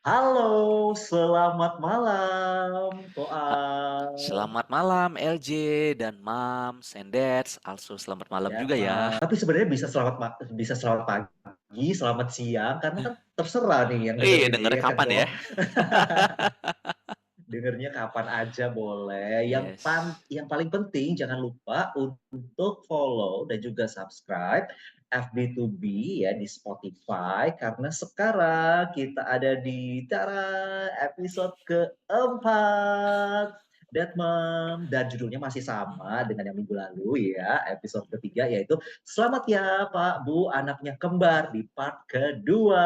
Halo, selamat malam, Ha Koal. Selamat malam LJ dan Moms and Dads, also selamat malam Ya, juga ya. tapi sebenarnya bisa selamat pagi, selamat siang, karena kan terserah nih yang Iya, dengerin nih, dengernya ya kan, kapan Ko? ya? Dengernya kapan aja boleh. Yes. Yang paling penting jangan lupa untuk follow dan juga subscribe FB2B ya di Spotify karena sekarang kita ada di episode keempat. Dan judulnya masih sama dengan yang minggu lalu ya, episode ketiga yaitu Selamat ya Pak Bu anaknya kembar di part kedua.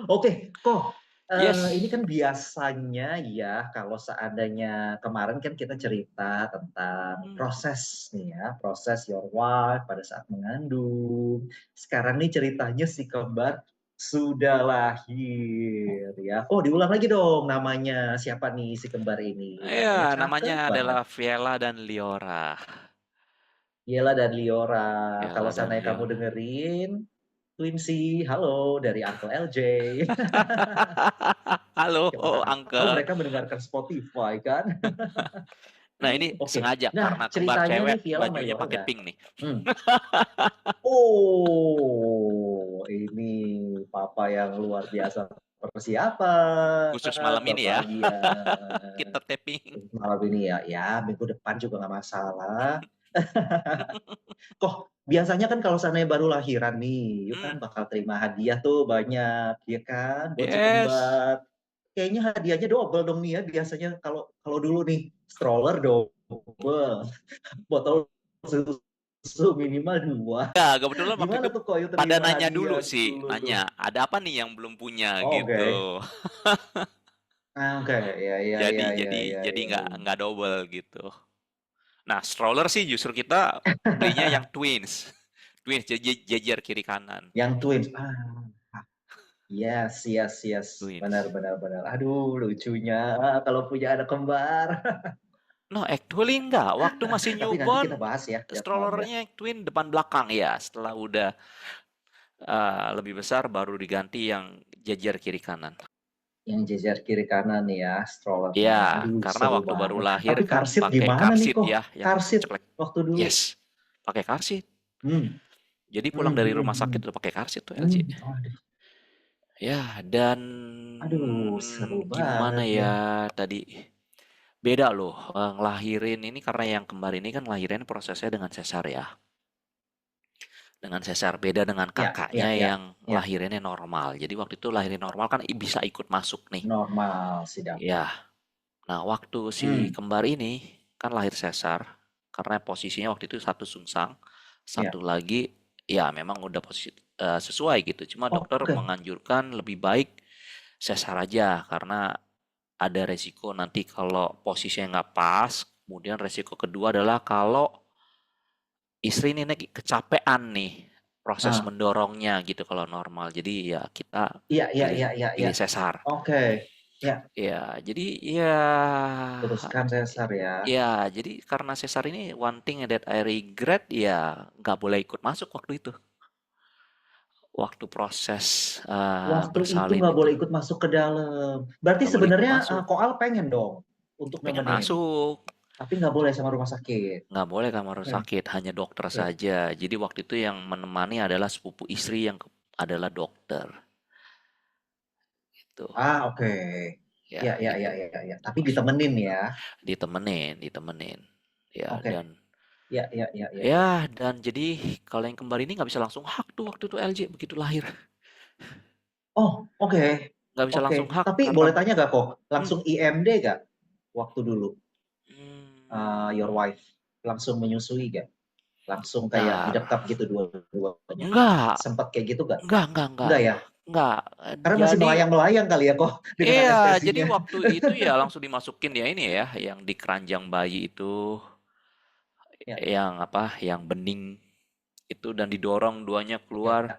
Oke, kok ini Yes. kan biasanya ya kalau seandainya kemarin kan kita cerita tentang Mhm. proses nih ya, proses your wife pada saat mengandung. Sekarang nih ceritanya si kembar sudah lahir ya. Oh, diulang lagi dong namanya, siapa nih si kembar ini? Iya, Namanya namanya cakep banget. adalah Viela dan Liora. Yela dan Liora. Kalau Viela dan seandainya kamu Liora. dengerin, Twinsie, halo dari Uncle LJ. Halo, Siapa tahu Uncle. mereka mendengarkan Spotify kan. Nah, ini Oke. sengaja Nah, karena kembar ceritanya nih cewek Viola sama bajunya pakai Yoga. pink nih. Hmm. Oh, ini papa yang luar biasa persiapan, Khusus malam ini Bapak ya, Ian. kita tapping. Malam ini ya, ya minggu depan juga nggak masalah. Kok biasanya kan kalau seandainya baru lahiran nih, yuk kan Mhm, bakal terima hadiah tuh banyak, ya kan, buat si yes. kembar. Kayaknya hadiahnya double dong nih ya, biasanya kalau kalau dulu nih, stroller double, botol susu minimal 2. Ya, kebetulan waktu Gimana itu tuh kok yuk pada terima nanya dulu hadiah sih, dulu tuh? nanya, "Ada apa nih yang belum punya?" Oh, oke. Gitu. Ah, oke, ya ya ya Jadi ya jadi ya jadi ya. nggak double gitu. Nah, stroller sih justru kita belinya yang twins. Twins, jejer kiri kanan. Yang twins. Yes, yes, yes. Benar, Twins. benar, benar. Aduh, lucunya kalau punya anak kembar. No, actually enggak, waktu masih Tapi nanti kita newborn, bahas ya, lihat maunya. strollernya twin depan belakang ya, setelah udah, lebih besar baru diganti yang jejer kiri kanan. Yang jejer kiri kanan nih ya, strollernya. Ya, Aduh, karena seru waktu baru banget. lahir Tapi car kan seat pakai gimana car nih seat kok? ya, yang Car seat ceklek. waktu dulu. Yes, pakai car seat. Hmm. Jadi pulang Hmm, dari hmm, rumah sakit hmm. udah pakai car seat tuh LJ. Hmm. Waduh. Ya, dan Aduh, seru gimana banget nih. ya tadi, beda loh, ngelahirin ini karena yang kembar ini kan ngelahirin prosesnya dengan sesar ya. Dengan sesar, beda dengan Ya, kakaknya ya, yang ya, ya. lahirinnya normal. Jadi waktu itu lahirin normal kan bisa ikut masuk nih. Normal sih dapat. Ya, nah waktu si Hmm. kembar ini kan lahir sesar, karena posisinya waktu itu satu sungsang, satu Ya. lagi ya memang udah posisi sesuai gitu. Cuma dokter Oke. menganjurkan lebih baik sesar aja karena ada resiko nanti kalau posisinya nggak pas. Kemudian resiko kedua adalah kalau istri ini nih kecapean nih proses Ah, mendorongnya gitu kalau normal. Jadi ya kita iya, iya, pilih iya, iya, iya. pilih sesar. Oke. Ya, Ya, jadi ya putuskan sesar ya. jadi karena sesar ini one thing that I regret ya nggak boleh ikut masuk waktu itu. Waktu proses Waktu itu bersalin nggak itu boleh ikut masuk ke dalam. Berarti nggak boleh ikut sebenarnya masuk. Koal pengen dong untuk Pengen nemenin, masuk, tapi nggak boleh sama rumah sakit. nggak boleh kamar Oke, sakit, hanya dokter oke. saja. Jadi waktu itu yang menemani adalah sepupu istri yang adalah dokter. Itu, Oke. ya Ya, ya, ya, gitu. ya, ya. Tapi Langsung ke ditemenin dokter. ya. Ditemenin. Ya, Oke. Ya, ya, ya, ya, ya. dan jadi kalau yang kembar ini nggak bisa langsung hak tuh waktu itu LJ begitu lahir. Oh, oke. Nggak bisa Oke. langsung hak Tapi karena boleh tanya gak kok? hmm, Langsung IMD gak waktu dulu your hmm, wife? Langsung menyusui gak? Langsung kayak bentar. didekap gitu dua-duanya? Enggak, Sempat kayak gitu gak? enggak. Enggak ya? Enggak. Karena masih Jadi melayang-melayang kali ya kok dengan jadi anestesinya. waktu itu ya langsung dimasukin ya ini ya, yang di keranjang bayi itu, Ya, yang apa, yang bening itu dan didorong duanya keluar ya.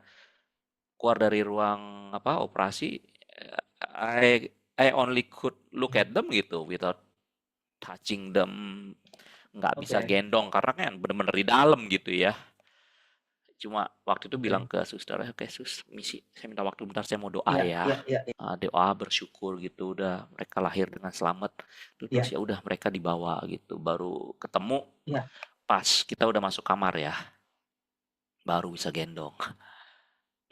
keluar dari ruang apa operasi. I only could look at them gitu without touching them, nggak bisa Oke. gendong karena kan bener-bener di dalam gitu ya. Cuma waktu itu bilang Oke. ke suster, "Oke sus, misi, saya minta waktu bentar, saya mau doa Iya, ya." iya, iya, iya, Doa bersyukur gitu, udah mereka lahir dengan selamat. Terus iya, ya udah mereka dibawa gitu, baru ketemu iya, pas kita udah masuk kamar ya, baru bisa gendong.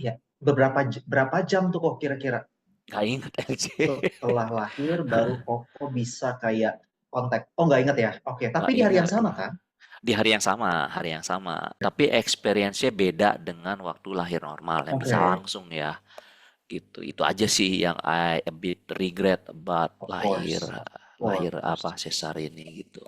iya. Berapa jam tuh kok kira-kira Nggak inget LC, setelah lahir baru Koko bisa kayak kontak? Oh, nggak ingat ya? Oke, tapi nggak di hari yang inget. sama kan? Di hari yang sama, hari yang sama. Tapi experience-nya beda dengan waktu lahir normal yang bisa Oke, langsung ya. Gitu. Itu aja sih yang I a bit regret about of lahir course, of lahir course. apa sesar ini gitu.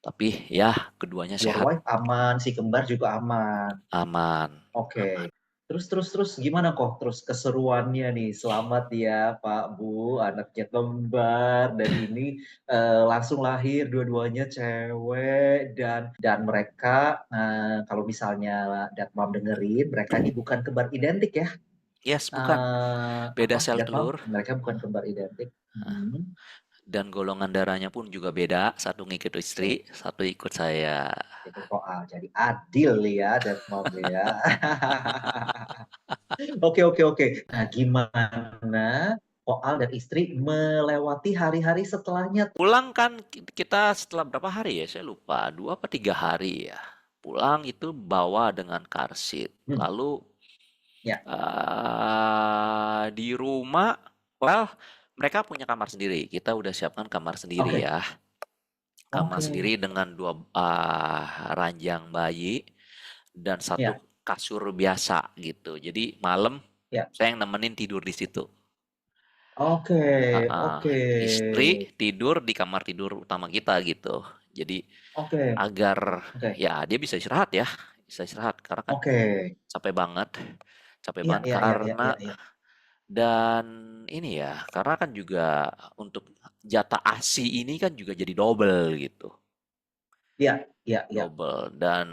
Tapi ya keduanya Your sehat, wife aman, si kembar juga aman. aman, Oke. aman. Terus gimana kok? Terus keseruannya nih. Selamat ya Pak Bu, anaknya kembar dan ini langsung lahir dua-duanya cewek dan mereka kalau misalnya Datmam dengerin, mereka ini bukan kembar identik ya. Yes, bukan. Beda sel Datmam? telur Mereka bukan kembar identik. Hmm. dan golongan darahnya pun juga beda. Satu ngikut istri, Oke. satu ikut saya. Itu soal jadi adil ya Datmam ya. Oke, oke, oke. Nah, gimana soal dan istri melewati hari-hari setelahnya tuh? Pulang kan kita setelah berapa hari ya? Saya lupa, 2 atau 3 hari ya. Pulang itu bawa dengan car seat. Hmm, Lalu ya, di rumah, well, mereka punya kamar sendiri. Kita udah siapkan kamar sendiri oke, ya. Kamar oke, sendiri dengan dua ranjang bayi dan satu ya, kasur biasa gitu. Jadi malam ya, saya yang nemenin tidur di situ. oke, Heeh. oke, Istri tidur di kamar tidur utama kita gitu. Jadi oke, agar oke, ya dia bisa istirahat ya, bisa istirahat karena kan oke. capek banget, capek Iya, banget iya, iya, iya, karena iya, iya. dan ini ya, karena kan juga untuk jatah ASI ini kan juga jadi double gitu, Iya, iya, iya. double dan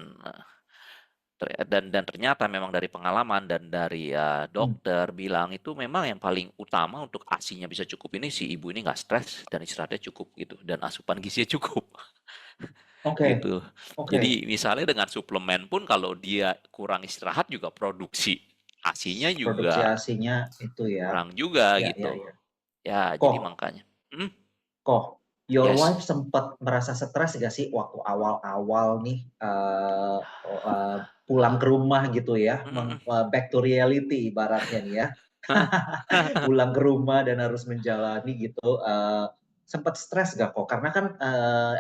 ternyata memang dari pengalaman dan dari Hmm, dokter bilang itu memang yang paling utama untuk ASINya bisa cukup ini si ibu ini nggak stres dan istirahatnya cukup gitu dan asupan gizinya cukup oke, gitu. oke. Jadi misalnya dengan suplemen pun kalau dia kurang istirahat juga produksi ASINya Produksi juga ASI-nya itu ya. kurang juga Ya, ya, gitu. ya. Ya, jadi Kok, makanya. Hmm, kok, your yes. wife sempat merasa stres gak sih waktu awal-awal nih pulang ke rumah gitu ya, Mm-mm. back to reality ibaratnya nih ya, pulang ke rumah dan harus menjalani gitu, sempat stres gak kok? Karena kan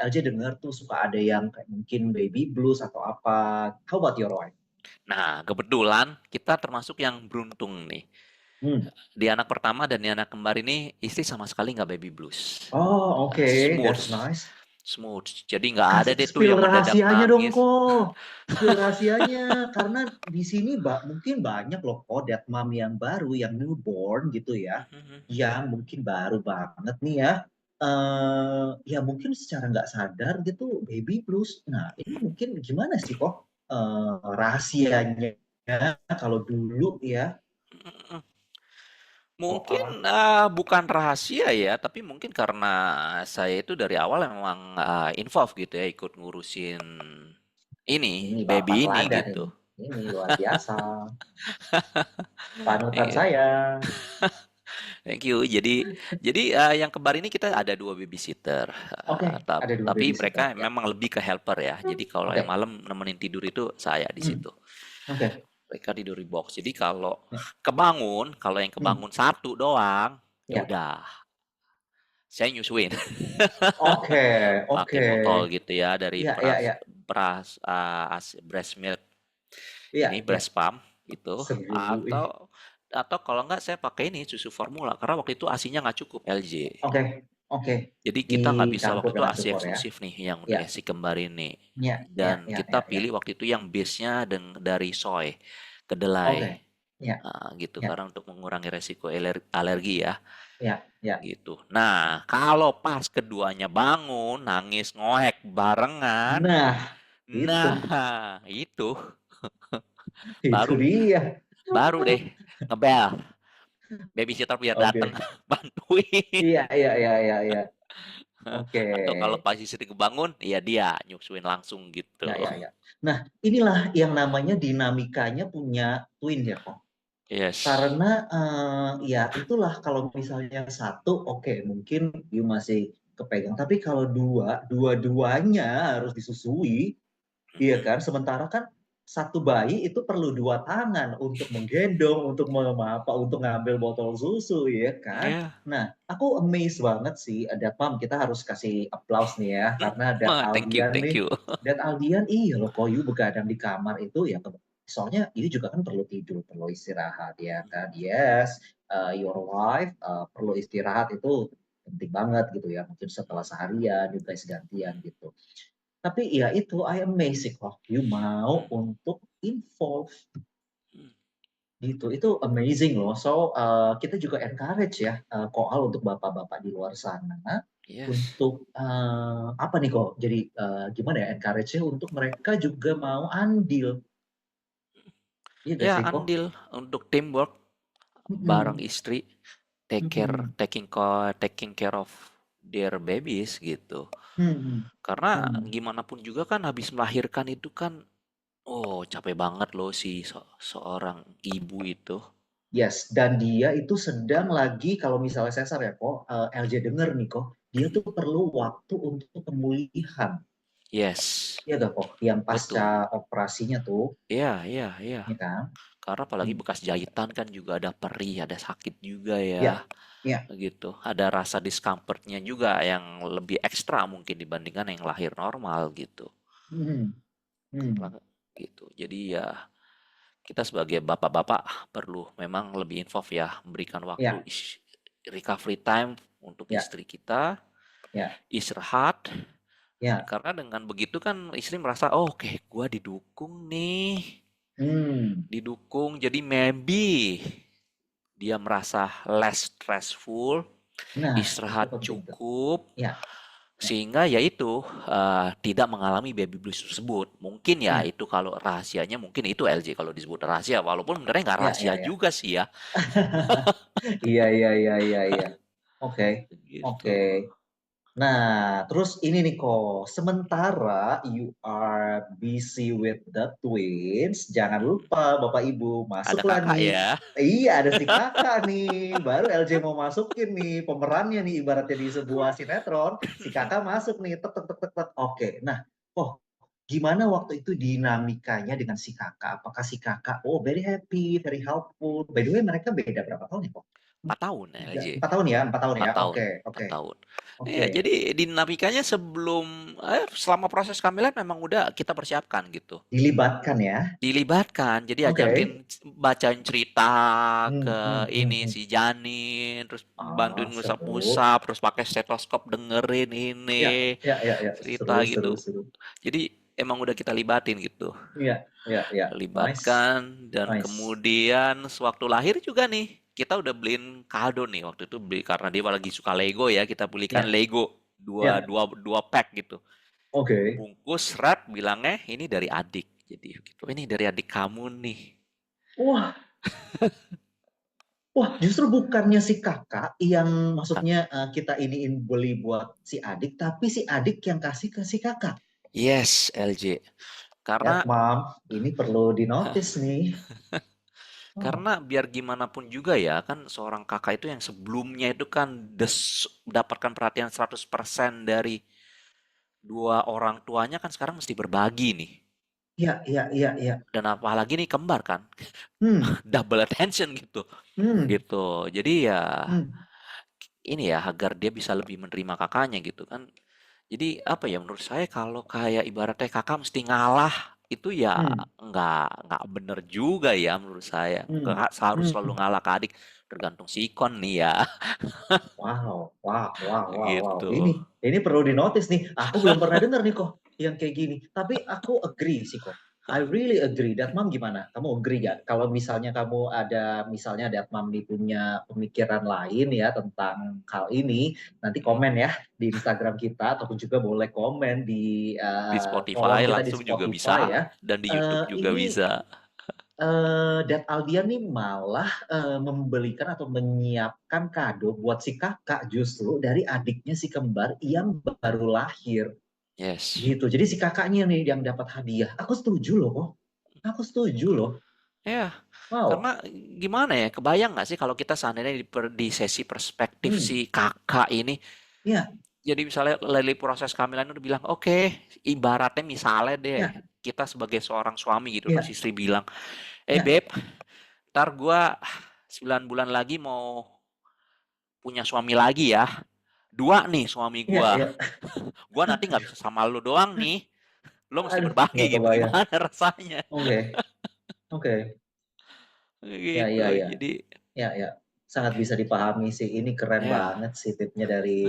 LJ dengar tuh suka ada yang kayak mungkin baby blues atau apa. How about your wife? Nah, kebetulan kita termasuk yang beruntung nih. Hmm. Di anak pertama dan di anak kembar ini istri sama sekali nggak baby blues. Oh, oke, Smooth, that's nice. smooth. Jadi nggak ada Kasih deh tuh spill yang mendadak rahasianya dong nangis. kok. Spill rahasianya karena di sini mungkin banyak loh kok dead mom yang baru yang newborn gitu ya. Yang mungkin baru banget nih ya. Ya mungkin secara nggak sadar gitu baby blues. Nah, ini mungkin gimana sih kok rahasianya kalau dulu ya soal Mungkin bukan rahasia ya, tapi mungkin karena saya itu dari awal memang involve gitu ya, ikut ngurusin ini, ini Bapak baby ini teladan gitu. ini. Ini luar biasa. Panutan Iya, saya. thank you. Jadi yang kembar ini kita ada 2 babysitter, Oke, ada dua tapi babysitter mereka ya. memang lebih ke helper ya. Jadi kalau yang Oke. malam nemenin tidur itu saya di Hmm. situ. Oke. Mereka tidur di box. Jadi kalau Ya. kebangun, kalau yang Hmm. kebangun satu doang, ya Ya. udah, saya nyusuin. Oke. Pakai Oke. botol gitu ya dari Ya, ya, ya. breast milk ini Iya, iya. breast pump gitu Seru. Ih. atau kalau nggak saya pakai ini susu formula karena waktu itu ASINya nggak cukup LJ. Oke. Oke. Jadi kita nggak bisa Dicampur waktu itu dengan ASI supor ya. eksklusif nih yang untuk Ya. si kembar ini. Ya, Dan ya, ya, kita ya, ya. pilih waktu itu yang base-nya dari soy, kedelai. Oke. Ya, Gitu ya, karena untuk mengurangi resiko alergi ya ya, ya. gitu. Nah, kalau pas keduanya bangun nangis ngoek barengan, Nah, itu. nah itu Itu baru dia. baru deh ngebel babysitter biar datang Oke. bantuin. Iya, iya, iya, iya, iya. Oke. Atau kalau pas istri kebangun, ya dia nyusuin langsung gitu. Ya, ya, ya. Nah, inilah yang namanya dinamikanya punya twin ya kok. Yes. Karena ya itulah kalau misalnya satu, oke mungkin you masih kepegang. Tapi kalau dua-duanya harus disusui, iya Mm-mm. kan? Sementara kan satu bayi itu perlu dua tangan untuk menggendong, untuk untuk ngambil botol susu, ya kan? Ya. Nah, aku amazed banget sih, ada Pam, kita harus kasih applause nih ya, karena Dad Wah, thank you, Aldian thank nih, you. Dad Aldian, iya loh, kok you begadang di kamar itu ya, soalnya you juga kan perlu tidur, perlu istirahat, ya kan? Yes, your wife perlu istirahat itu penting banget gitu ya, mungkin setelah seharian juga gantian gitu. Tapi ya itu, I amazing kok. You mau untuk involve gitu. Itu amazing loh. So, kita juga encourage ya, Koal untuk bapak-bapak di luar sana Yes. untuk apa nih kok? Jadi gimana ya encourage-nya untuk mereka juga mau andil. Iya gak Ya, sih kok? andil untuk teamwork bareng Mm-mm. istri, take care, Mm-mm. taking care of their babies gitu. Mm-mm. Karena Mm. gimana pun juga kan habis melahirkan itu kan, oh capek banget loh si seorang ibu itu. Yes, dan dia itu sedang lagi kalau misalnya sesar ya kok, LJ denger nih kok, dia tuh perlu waktu untuk pemulihan. Yes, Iya gak kok, yang pasca betul. operasinya tuh, Iya, iya, iya. ya kan? Karena apalagi Hmm. bekas jahitan kan juga ada perih, ada sakit juga ya, Ya, ya. gitu. Ada rasa discomfortnya juga yang lebih ekstra mungkin dibandingkan yang lahir normal gitu. Hmm. Karena Hmm. gitu. Jadi ya kita sebagai bapak-bapak perlu memang lebih involve ya, memberikan waktu Ya, recovery time untuk ya, istri kita, ya, istirahat. ya. Karena dengan begitu kan istri merasa, oh, oke, gua didukung nih, Hmm. didukung. Jadi maybe dia merasa less stressful, Nah, itu istirahat penting tuh. cukup, Ya, ya, sehingga yaitu tidak mengalami baby blues tersebut. Mungkin ya ya, itu kalau rahasianya mungkin itu LJ kalau disebut rahasia, walaupun sebenarnya nggak ya, rahasia ya, ya. juga sih ya. Iya, iya, iya, iya, iya. Oke, oke. Gitu. Nah, terus ini nih kok, sementara you are busy with the twins, jangan lupa Bapak Ibu, Ada masuklah kakak nih. ya. Iya, ada si kakak nih, baru LJ mau masukin nih pemerannya nih, ibaratnya di sebuah sinetron, si kakak masuk nih, tek, tek, tek, tek, tek. Oke, nah, oh, gimana waktu itu dinamikanya dengan si kakak? Apakah si kakak, oh very happy, very helpful. By the way, mereka beda berapa tahun ya kok? 4 tahun Tiga, LJ. 4 tahun ya, 4 tahun ya. 4 tahun. Oke, 4 oke, tahun. oke. Iya, jadi dinamikanya sebelum selama proses kehamilan memang udah kita persiapkan gitu. Dilibatkan ya. Dilibatkan, jadi Oke. ajakin bacain cerita Hmm, ke hmm, hmm, ini hmm. si Janin, terus Ah, bantuin seru. ngusap-ngusap, terus pakai stetoskop dengerin Ya, ini ya, ya, ya. cerita Seru, seru, gitu. seru. Jadi emang udah kita libatin gitu. Ya, ya, ya. Nice, Libatkan dan nice. kemudian sewaktu lahir juga nih kita udah beliin kado nih waktu itu beli karena dia lagi suka Lego ya kita belikan Ya, Lego dua ya. dua dua pack gitu Oke. bungkus wrap bilangnya ini dari adik jadi gitu ini dari adik kamu nih. Wah, wah. Justru bukannya si kakak yang Kak, maksudnya kita iniin beli buat si adik, tapi si adik yang kasih ke si kakak. yes LJ Ya, karena Mam, ini perlu dinotis nih. Oh, karena biar gimana pun juga ya kan seorang kakak itu yang sebelumnya itu kan mendapatkan perhatian 100% dari dua orang tuanya kan sekarang mesti berbagi nih. ya, ya, ya, ya. Dan apalagi nih kembar kan, Hmm, double attention gitu, hmm, gitu. Jadi ya hmm, ini ya agar dia bisa lebih menerima kakaknya gitu kan. Jadi apa ya menurut saya kalau kayak ibaratnya kakak mesti ngalah itu ya hmm, nggak bener juga ya menurut saya. hmm, Kakak harus selalu hmm. ngalah ke adik tergantung sikon nih ya Wow, wow, wow, wow, wow. gitu. Ini perlu dinotis nih. Aku belum pernah dengar nih kok yang kayak gini. Tapi aku agree sih kok. I really agree. Datmam gimana? Kamu agree gak? Kalau misalnya kamu ada, misalnya Datmam nih punya pemikiran lain ya tentang hal ini, nanti Hmm. komen ya di Instagram kita, ataupun juga boleh komen di Di kolom Spotify kita di langsung juga Spotify bisa ya. dan di YouTube juga Ini bisa. Dan Aldian nih malah membelikan atau menyiapkan kado buat si kakak justru dari adiknya si kembar yang baru lahir Yes. gitu. Jadi si kakaknya nih yang dapat hadiah. Aku setuju loh kok. Aku setuju loh. Ya, Wow. karena gimana ya, kebayang nggak sih kalau kita seandainya di sesi perspektif Hmm. si kakak ini, Ya, jadi misalnya dari proses kehamilan udah bilang, oke, ibaratnya misalnya deh, ya, kita sebagai seorang suami gitu, terus ya, istri bilang, ya, babe, ntar gua 9 bulan lagi mau punya suami lagi ya. Dua nih suami ya, gua. ya. Gua nanti nggak bisa sama lu doang nih. Lo mesti Aduh, berbagi nggak gitu. kebayang. Gimana rasanya? Oke, oke. Ya, Gitu. ya, ya. Jadi, Ya, ya, sangat bisa dipahami sih. Ini keren ya. banget sih tipnya dari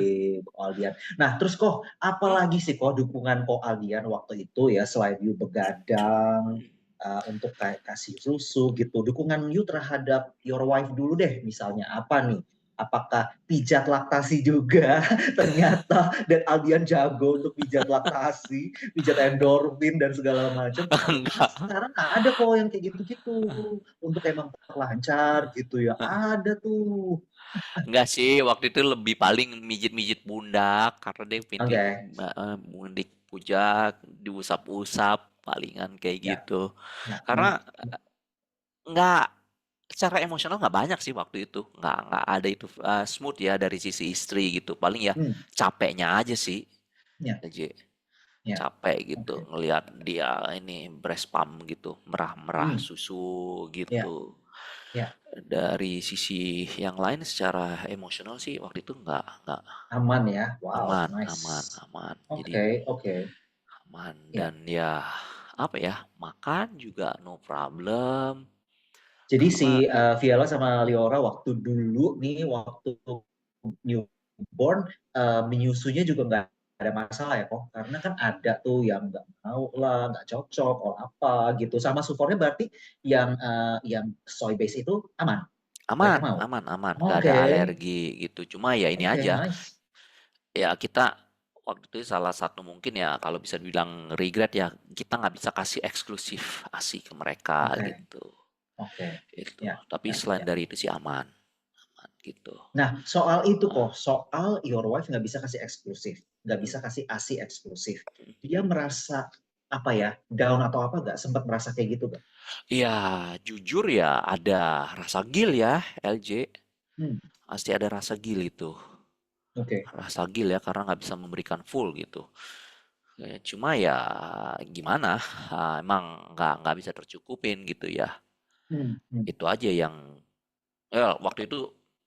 Ko Aldian. Nah, terus kok Hmm? apalagi sih kok dukungan Ko Aldian waktu itu ya selain you begadang untuk kayak kasih susu gitu. Dukungan you terhadap your wife dulu deh, misalnya apa nih? Apakah pijat laktasi juga? Ternyata dan Aldian jago untuk pijat laktasi, pijat endorfin dan segala macam. Itu kan Enggak. sekarang ada kok yang kayak gitu-gitu untuk emang lancar gitu ya. Ada tuh. Enggak sih, waktu itu lebih paling mijit-mijit pundak karena dia pinting Oke. mundik pujak, diusap-usap, palingan kayak Ya, gitu. ya. Karena enggak secara emosional nggak banyak sih waktu itu, nggak ada itu smooth ya dari sisi istri gitu. Paling ya Hmm, capeknya aja sih, ya, aja ya. capek gitu Oke. ngelihat dia ini breast pump gitu, merah-merah Hmm, susu ya, gitu. ya. Dari sisi yang lain secara emosional sih waktu itu nggak Aman ya. Wow, aman, aman, nice. aman. Jadi Oke, oke. aman Ya. dan ya apa ya, makan juga no problem Jadi si karena Viala sama Liora waktu dulu nih, waktu newborn, menyusunya juga nggak ada masalah ya kok. Karena kan ada tuh yang nggak mau lah, nggak cocok, atau apa gitu. Sama sufornya berarti yang soy base itu aman. Mereka aman, mau. aman, aman, nggak Oke, ada alergi gitu. Cuma ya ini oke, aja, nice. ya kita waktu itu salah satu mungkin ya kalau bisa dibilang regret ya kita nggak bisa kasih eksklusif ASI ke mereka Oke, gitu. oke. Itu. Ya, Tapi ya, selain ya. dari itu sih aman, aman gitu. Nah, soal itu kok, Ah, soal your wife nggak bisa kasih eksklusif, nggak hmm. bisa kasih ASI eksklusif. Dia merasa apa ya, down atau apa nggak? Sempat merasa kayak gitu nggak? Ya jujur ya ada rasa gil ya LJ. Hmm, Pasti ada rasa gil itu. oke. Rasa gil ya karena nggak bisa memberikan full gitu. Cuma ya gimana, emang nggak bisa tercukupin gitu ya. Hmm, hmm. Itu aja yang ya waktu itu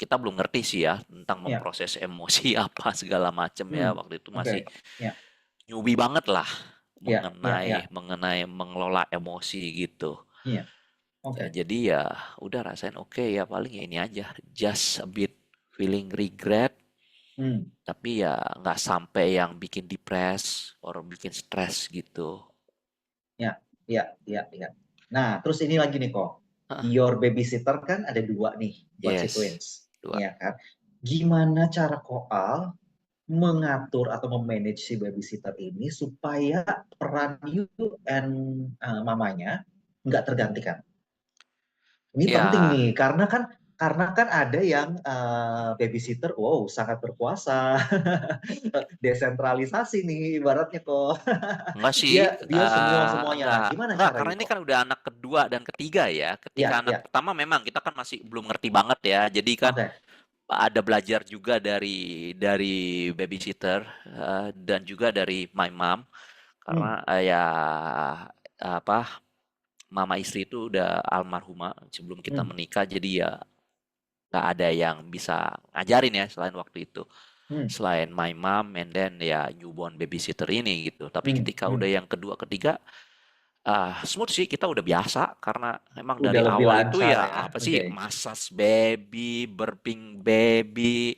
kita belum ngerti sih ya tentang Ya, memproses emosi apa segala macam ya. hmm, Waktu itu masih oke. Ya, newbie banget lah ya, ya, mengenai ya, mengenai mengelola emosi gitu. iya, Ya, oke. jadi ya udah rasain oke ya paling ya ini aja. Just a bit feeling regret, Hmm, tapi ya nggak sampai yang bikin depres or bikin stres gitu. ya, ya, ya, ya. Nah, terus ini lagi nih kok. Hah, Your babysitter kan ada dua nih buat si yes, twins, dua. ya kan? Gimana cara koal mengatur atau memanage si babysitter ini supaya peran you and mamanya nggak tergantikan. Ini penting Ya, nih karena kan ada yang babysitter, wow sangat berkuasa, desentralisasi nih ibaratnya kok. enggak sih, Dia semua semuanya. Nah, gimana enggak, cara karena you ini kok? kan udah anak kedua dan ketiga ya. Ketika Ya, anak ya, pertama memang kita kan masih belum ngerti banget ya. Jadi kan oke. ada belajar juga dari babysitter dan juga dari my mom Hmm, karena ya apa mama istri itu udah almarhumah sebelum kita hmm, menikah jadi ya nggak ada yang bisa ngajarin ya selain waktu itu hmm, selain my mom and then ya newborn babysitter ini gitu tapi hmm, ketika udah hmm. yang kedua ketiga smooth sih kita udah biasa karena emang Udah dari lebih awal itu lancar ya ya. apa sih Oke. massage baby, burping baby,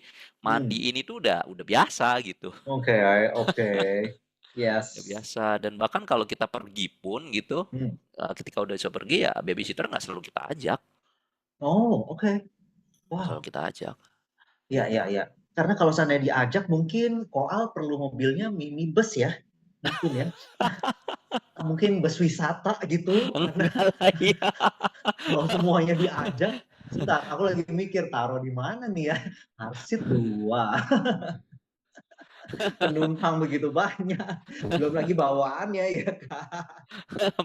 Hmm, mandi ini tuh udah biasa gitu. oke, oke. Udah Yes. biasa dan bahkan kalau kita pergi pun gitu Hmm. ketika udah bisa pergi ya babysitter nggak selalu kita ajak, Oh, oke. nggak selalu Wow. kita ajak. Ya, ya, ya. Karena kalau seandainya diajak, mungkin Koal perlu mobilnya minibus ya. Mungkin ya. Mungkin bus wisata gitu, karena Enggak lah ya. kalau semuanya diajak, sebentar, aku lagi mikir taruh di mana nih ya? Karsit 2, penumpang begitu banyak, belum lagi bawaannya ya kan.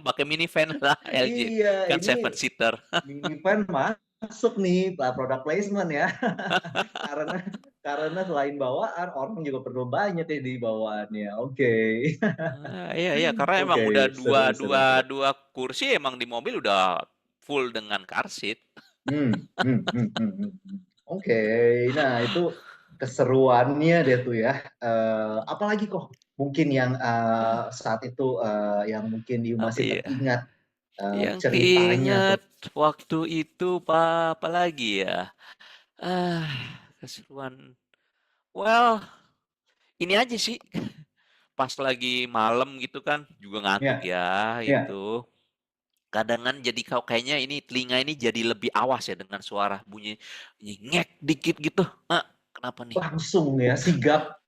Pakai minivan lah LJ. Iya, Kan seven ini seater. minivan masuk nih product placement ya. karena karena selain bawaan, orang juga perlu banyak ya di bawaannya. Oke. Iya iya karena emang Oke, udah dua seru seru dua seru. dua kursi emang di mobil udah full dengan car seat. Oke, nah itu keseruannya deh tuh ya. Apalagi kok mungkin yang saat itu yang mungkin you Apa masih ya? teringat Yang ceritanya tuh. keinget waktu itu apa lagi ya? Ah, keseruan. Well, ini aja sih. Pas lagi malam gitu kan, juga ngantuk Ya, ya ya. itu. Kadangan jadi kayaknya ini telinga ini jadi lebih awas ya dengan suara bunyi, bunyi ngek dikit gitu. Kenapa nih? Langsung ya sigap.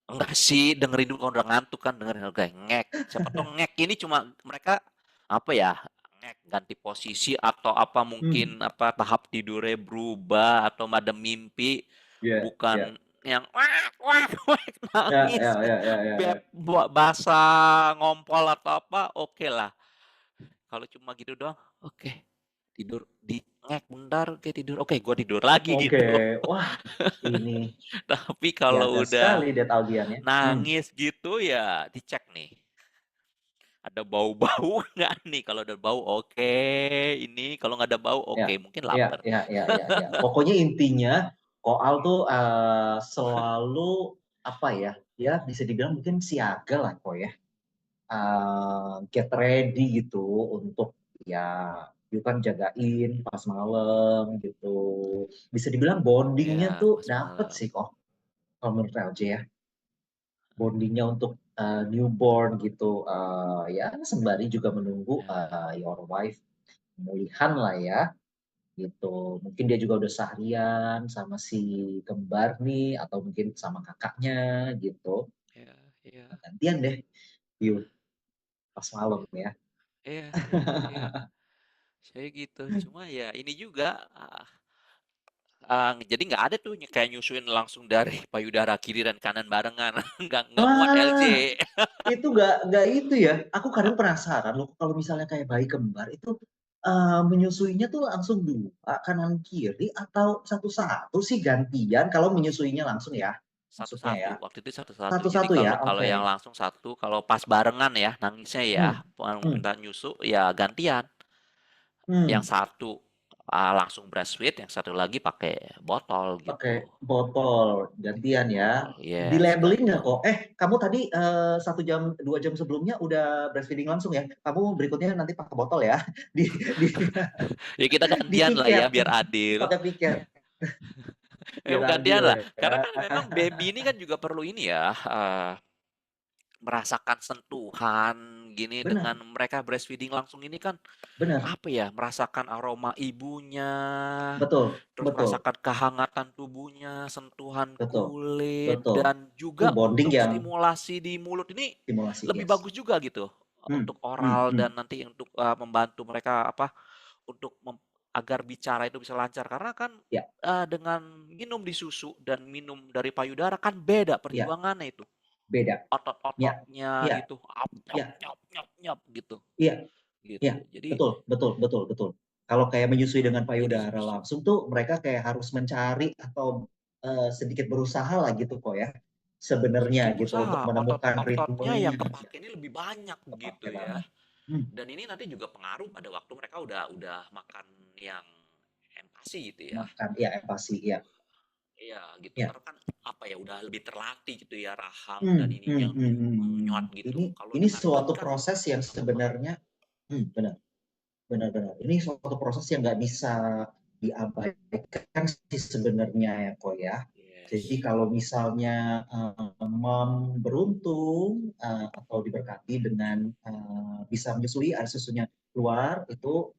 Enggak sih, dengerin dulu kalau udah ngantuk kan dengerin kayak ngek. Siapa tuh ngek ini cuma mereka apa ya? Ngek ganti posisi atau apa Hmm, mungkin apa tahap tidurnya berubah atau ada mimpi ya, ya. bukan yang wak wak wak Ya, ya, nangis ya, ya, ya, ya. basah ngompol atau apa oke lah. Kalau cuma gitu doang, oke. Tidur di ngek bentar, oke tidur. Oke, gua tidur lagi Oke, gitu. wah ini Tapi kalau jaga sekali udah Dead Aldian ya. nangis gitu ya dicek nih. Ada bau-bau nggak nih? Kalau ada bau oke, ini kalau nggak ada bau Ya, oke, mungkin ya, lapar. ya, ya, ya, ya. Pokoknya intinya Koal tuh selalu apa ya? Ya bisa dibilang mungkin siaga lah kok ya. Get ready gitu untuk ya you kan jagain pas malam gitu. Bisa dibilang bondingnya Ya, tuh pas dapet malam. sih kok kalau menurut LJ ya. Bondingnya untuk newborn gitu. Ya sembari juga menunggu Ya, your wife pemulihan lah ya gitu. Mungkin dia juga udah seharian sama si kembar nih atau mungkin sama kakaknya gitu. ya, ya, Nah, gantian deh view pas malam ya. ya, ya, ya. Saya gitu. Cuma ya ini juga jadi nggak ada tuh kayak nyusuin langsung dari payudara kiri dan kanan barengan. Nggak muat LJ. Ah, itu nggak itu ya. Aku kadang penasaran loh kalau misalnya kayak bayi kembar itu menyusuinya tuh langsung dua kanan kiri atau satu-satu sih gantian kalau menyusuinya langsung ya. Maksudnya ya. Satu-satu, waktu itu satu-satu. Jadi Satu-satu ya. kalau Oke. yang langsung satu, kalau pas barengan ya nangisnya ya, Hmm. Hmm. minta nyusu ya gantian. Yang Hmm. satu langsung breastfeed, yang satu lagi pakai botol Pakai gitu. botol gantian ya. Botol, Di yes, labeling nggak gantian. kok? Kamu tadi 1 jam 2 jam sebelumnya udah breastfeeding langsung ya? Kamu berikutnya nanti pakai botol ya? Di di Ya kita di gantian lah ya piket, biar adil. pakai piket biar Gantian adil lah. Karena ya. kan memang baby ini kan juga perlu ini ya, merasakan sentuhan gini Benar, dengan mereka breastfeeding langsung ini kan benar, apa ya, merasakan aroma ibunya, betul, terus betul, merasakan kehangatan tubuhnya, sentuhan betul, kulit, betul. dan Itu juga bonding untuk yang stimulasi di mulut ini stimulasi, lebih yes. bagus juga gitu Hmm, untuk hmm, oral hmm. dan nanti untuk membantu mereka apa untuk agar bicara itu bisa lancar karena kan Ya, dengan minum di susu dan minum dari payudara kan beda ya, perjuangannya itu beda. Ya, otot-ototnya ya, itu ap nyop ya, nyop nyop nyop gitu iya. Ya, gitu jadi betul, betul, betul, betul. Kalau kayak menyusui dengan ini payudara langsung tuh mereka kayak harus mencari atau sedikit berusaha lah gitu kok ya. Sebenarnya sedikit gitu untuk berusaha menemukan otot-ototnya yang ritmenya. kepake ini lebih banyak Kepake begitu ya. banget. Hmm, Dan ini nanti juga pengaruh pada waktu mereka udah makan yang MPASI gitu ya. makan, ya pasti, ya, Iya gitu, ya. karena kan apa ya, udah lebih terlatih gitu ya rahang dan Hmm, ininya hmm, untuk hmm, hmm, nyot hmm. gitu. Ini Kalau ini dengan NIT suatu kan proses yang gampang. sebenarnya, benar, benar-benar. Ini suatu proses yang nggak bisa diabaikan sih sebenarnya ya kok ya. Jadi Yes. kalau misalnya mom beruntung atau diberkati dengan bisa menyusui air susunya keluar itu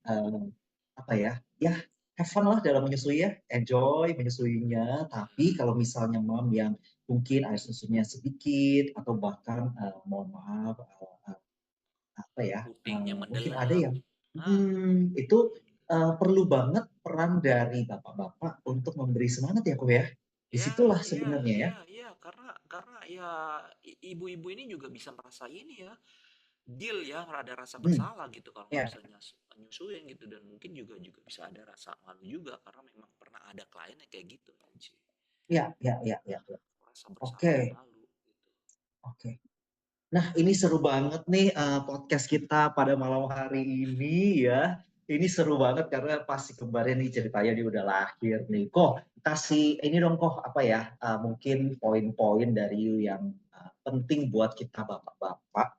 apa ya? Ya have fun lah dalam menyusui ya, enjoy menyusuinya. Tapi kalau misalnya mom yang mungkin air susunya sedikit atau bahkan mohon maaf apa ya, putingnya mungkin ada mendelep. yang Ah, itu, perlu banget peran dari bapak-bapak untuk memberi semangat ya, Ko, ya? Di ya, situlah ya, sebenarnya ya? ya, ya, karena ya ibu-ibu ini juga bisa merasa ini ya, deal ya, ada rasa Hmm, bersalah gitu kalau nggak ya, bisa nyusuin gitu, dan mungkin juga bisa ada rasa malu juga karena memang pernah ada klien yang kayak gitu LJ. ya, ya, ya, ya, ya. Rasa bersalah dan Oke, malu gitu. oke. Nah, ini seru banget nih podcast kita pada malam hari ini ya. Ini seru banget karena pasti kemarin nih ceritanya dia udah lahir nih. Kok kasih ini dong kok apa ya? Mungkin poin-poin dari you yang penting buat kita bapak-bapak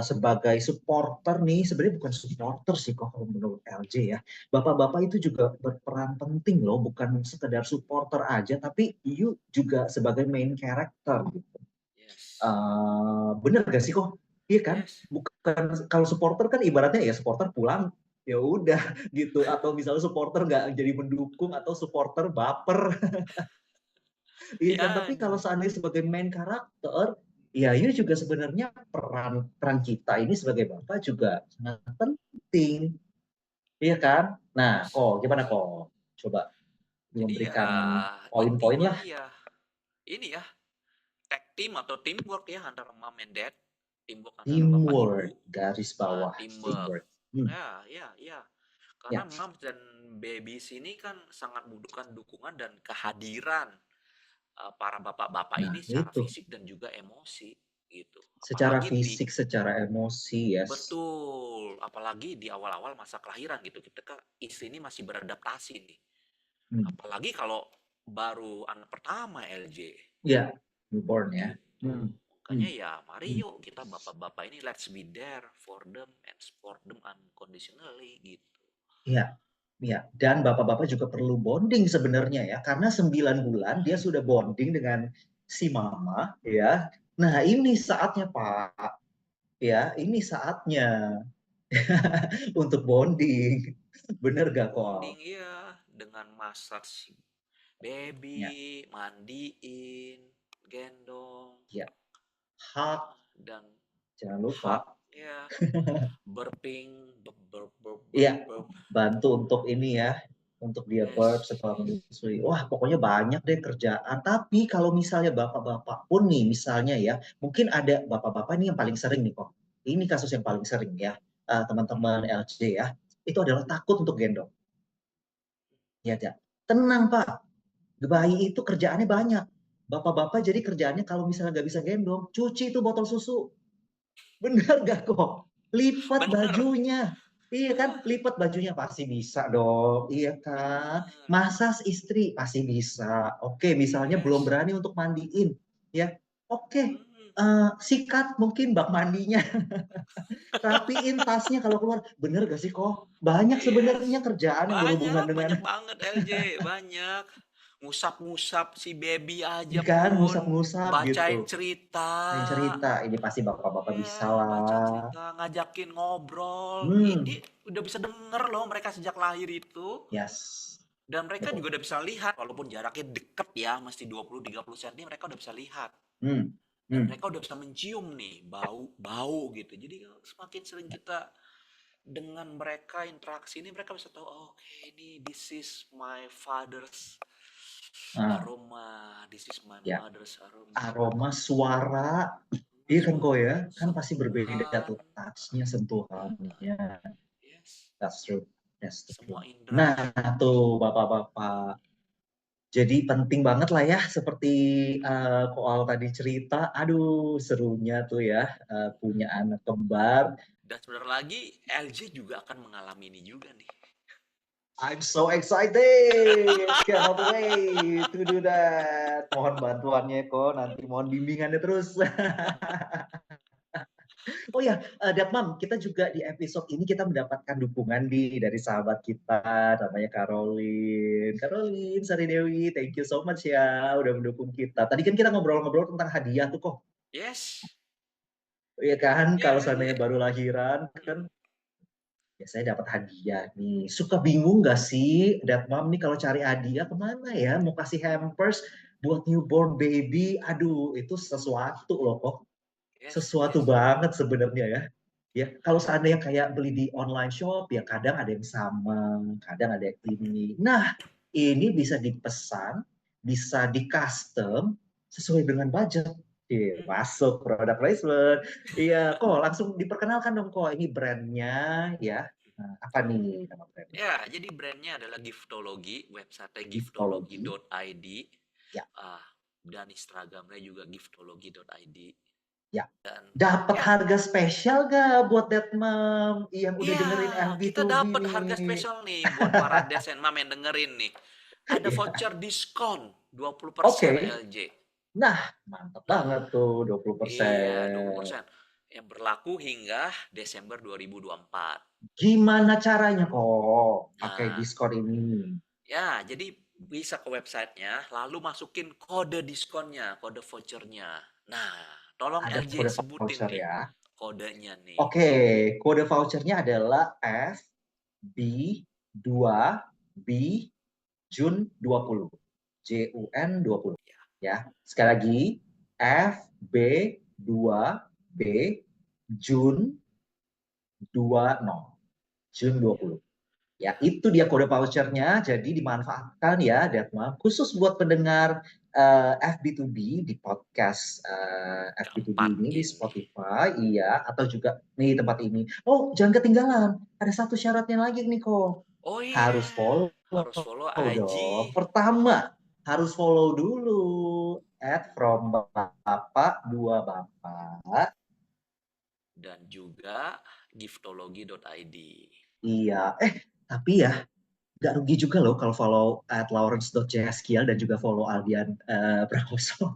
sebagai supporter nih. Sebenarnya bukan supporter sih kok kalau menurut LJ ya. Bapak-bapak itu juga berperan penting loh, bukan sekedar supporter aja, tapi you juga sebagai main character gitu. Yes, Bener gak sih kok? Iya kan? yes, Bukan kalau supporter kan ibaratnya ya supporter pulang ya udah gitu, atau misalnya supporter nggak jadi mendukung atau supporter baper. Iya kan? ya, Tapi kalau seandainya sebagai main karakter, ya ini juga sebenarnya peran peran kita ini sebagai bapak juga sangat penting, iya kan? Nah, yes, kok of gimana course. kok? Coba Jadi ya memberikan poin-poin intinya lah. ya ini ya, tag team atau teamwork ya antara mom and dad, teamwork antara bapak ibu, Teamwork, garis bawah teamwork. teamwork. Hmm, Ya, ya, ya. Karena ya, moms dan babies ini kan sangat membutuhkan dukungan dan kehadiran para bapak-bapak nah ini secara itu. fisik dan juga emosi gitu. Secara Apalagi di fisik, secara emosi, yes. betul, apalagi di awal-awal masa kelahiran gitu. Ketika istri ini masih beradaptasi nih. Hmm. Apalagi kalau baru anak pertama LJ Ya, newborn ya. gitu. Hmm. Makanya Hmm. ya mari Hmm. yuk kita bapak-bapak ini let's be there for them and support them unconditionally gitu. Ya, ya. Dan bapak-bapak juga perlu bonding sebenarnya ya, karena 9 bulan dia sudah bonding dengan si mama ya. Nah, ini saatnya Pak, ya, ini saatnya untuk bonding. Bener gak kok? Bonding ya dengan massage si Ya, baby, mandiin, gendong, ya. Hak, dan jangan hug lupa. ya, burping, burp, burp, burp, Iya, burp, burp. bantu untuk ini ya, untuk dia burp Yes, setelah menyusui. Wah, pokoknya banyak deh kerjaan. Tapi kalau misalnya bapak-bapak pun nih, misalnya ya, mungkin ada bapak-bapak ini yang paling sering nih kok. Ini kasus yang paling sering ya, teman-teman LC ya. Itu adalah takut untuk gendong. Ya, ya. Tenang Pak, bayi itu kerjaannya banyak. Bapak-bapak jadi kerjaannya kalau misalnya nggak bisa gendong, cuci itu botol susu. Bener gak kok? Lipat bener. bajunya. Iya kan? Ah, Lipat bajunya pasti bisa dong. Iya kan? bener. Masas istri pasti bisa. Oke, misalnya belum Yes. berani untuk mandiin. Ya, oke. Mm. Sikat mungkin bak mandinya. Rapiin tasnya kalau keluar. Bener gak sih kok? Banyak sebenarnya Yes. kerjaan yang berhubungan Banyak, dengan banyak banget LJ, banyak. Ngusap-ngusap si baby aja ikan, pun, ngusap-ngusap gitu. bacain cerita. Yang cerita, ini pasti bapak-bapak bisa Ya, bacain lah. cerita, ngajakin ngobrol. Hmm, Dia udah bisa denger loh mereka sejak lahir itu. yes. Dan mereka Betul. juga udah bisa lihat, walaupun jaraknya deket ya, mesti 20-30 cm, mereka udah bisa lihat. Hmm, Dan hmm. mereka udah bisa mencium nih, bau-bau gitu. Jadi semakin sering kita dengan mereka interaksi ini, mereka bisa tahu, oh, oke, ini this is my father's Nah, aroma, this is my ya, mother's aroma. aroma suara, iya kan kok ya, Suara, kan pasti berbeda sentuhan, tuh touch-nya, sentuhannya. yes, That's true, that's true. semua Nah, indera. tuh bapak-bapak, jadi penting banget lah ya, seperti Koal tadi cerita, aduh serunya tuh ya, punya anak kembar. Dan sebentar lagi LJ juga akan mengalami ini juga nih. I'm so excited, cannot wait to do that. Mohon bantuannya kok, nanti mohon bimbingannya terus. Oh ya, Datmam, kita juga di episode ini kita mendapatkan dukungan dari sahabat kita, namanya Caroline. Caroline, Sari Dewi, thank you so much ya udah mendukung kita. Tadi kan kita ngobrol-ngobrol tentang hadiah tuh kok. Yes, Iya kan, ya kalau LJ. seandainya baru lahiran kan biasanya dapat hadiah nih. Suka bingung nggak sih, Datmam nih kalau cari hadiah kemana ya? Mau kasih hampers buat newborn baby, aduh itu sesuatu loh kok. Yes, Sesuatu yes. banget sebenarnya ya. Ya, kalau seandainya kayak beli di online shop, ya kadang ada yang sama, kadang ada yang ini. Nah, ini bisa dipesan, bisa di custom sesuai dengan budget. Iya, masuk product placement. Iya, kok langsung diperkenalkan dong kok ini brandnya ya. Nah, apa nih nama brandnya? Ya, jadi brandnya adalah Giftology, website Giftology. giftology.id, Ya, ah, dan Instagramnya juga giftology.id. ya. Dan Dapat ya, harga spesial gak buat Deadmam yang udah iya, dengerin kita FB2B dapat harga nih? spesial nih buat para Desen Mam yang dengerin nih. Ada Iya. voucher diskon 20% Oke. LJ. Nah, mantap Nah, banget tuh iya, 20% 20%. yang berlaku hingga Desember 2024. Gimana caranya kok pakai Nah, diskon ini? ya, jadi bisa ke websitenya, lalu masukin kode diskonnya, kode vouchernya. Nah, tolong Ada LJ kode sebutin voucher nih ya. kodenya nih. Oke, kode vouchernya adalah FB 2 B Jun 20. JUN 20 ya. Sekali lagi FB 2 B Jun 20. Jun 20. Ya, Ya, itu dia kode vouchernya. Jadi dimanfaatkan ya, Detma. Khusus buat pendengar FB2B di podcast FB2B keempat ini di ini. Spotify, iya, atau juga nih tempat ini. Oh, jangan ketinggalan. Ada satu syaratnya lagi nih kok. Oh iya, Harus follow harus follow IG dong. Pertama, harus follow dulu from Bapak dua Bapak. dan juga giftology.id. Iya. Tapi ya nggak rugi juga loh kalau follow at lawrence.cskial dan juga follow Aldian Prakoso.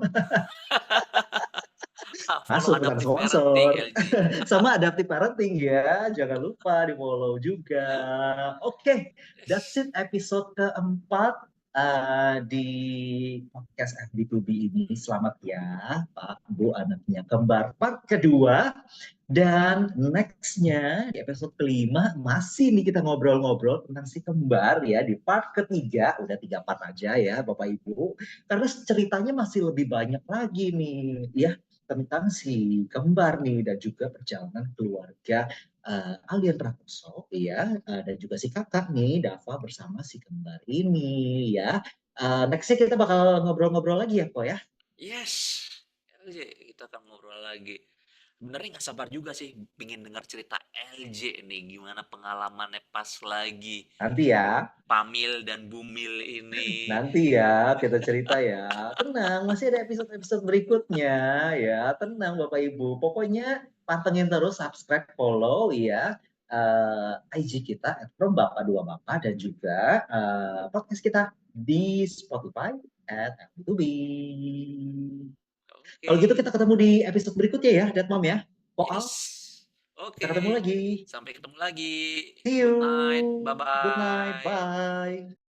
Follow Masuk bukan adaptive parenting sponsor. LJ. Sama adaptive parenting ya. Jangan lupa di follow juga. Oke, that's Yes. it episode keempat di podcast FB2B ini. Selamat ya Pak Bu anaknya kembar part kedua. Dan nextnya di episode kelima masih nih kita ngobrol-ngobrol tentang si kembar ya di part ketiga udah 3 part aja ya Bapak Ibu karena ceritanya masih lebih banyak lagi nih ya tentang si kembar nih dan juga perjalanan keluarga Alien Prakoso ya dan juga si kakak nih Dava bersama si kembar ini ya. Nextnya kita bakal ngobrol-ngobrol lagi ya kok ya. Yes. LJ, kita akan ngobrol lagi. Sebenarnya nggak sabar juga sih pingin dengar cerita LJ nih gimana pengalamannya pas lagi Nanti ya. Pamil dan Bumil ini. Nanti ya kita cerita ya. Tenang, masih ada episode-episode berikutnya ya. Tenang Bapak Ibu. Pokoknya pantengin terus, subscribe, follow ya IG kita @from Bapak Dua Bapak dan juga podcast kita di Spotify @FB2B. Oke. Kalau gitu kita ketemu di episode berikutnya ya, Mom ya. Yes. Poal, kita Oke. ketemu lagi. Sampai ketemu lagi. See Good night. you. Good night. Bye-bye. Bye.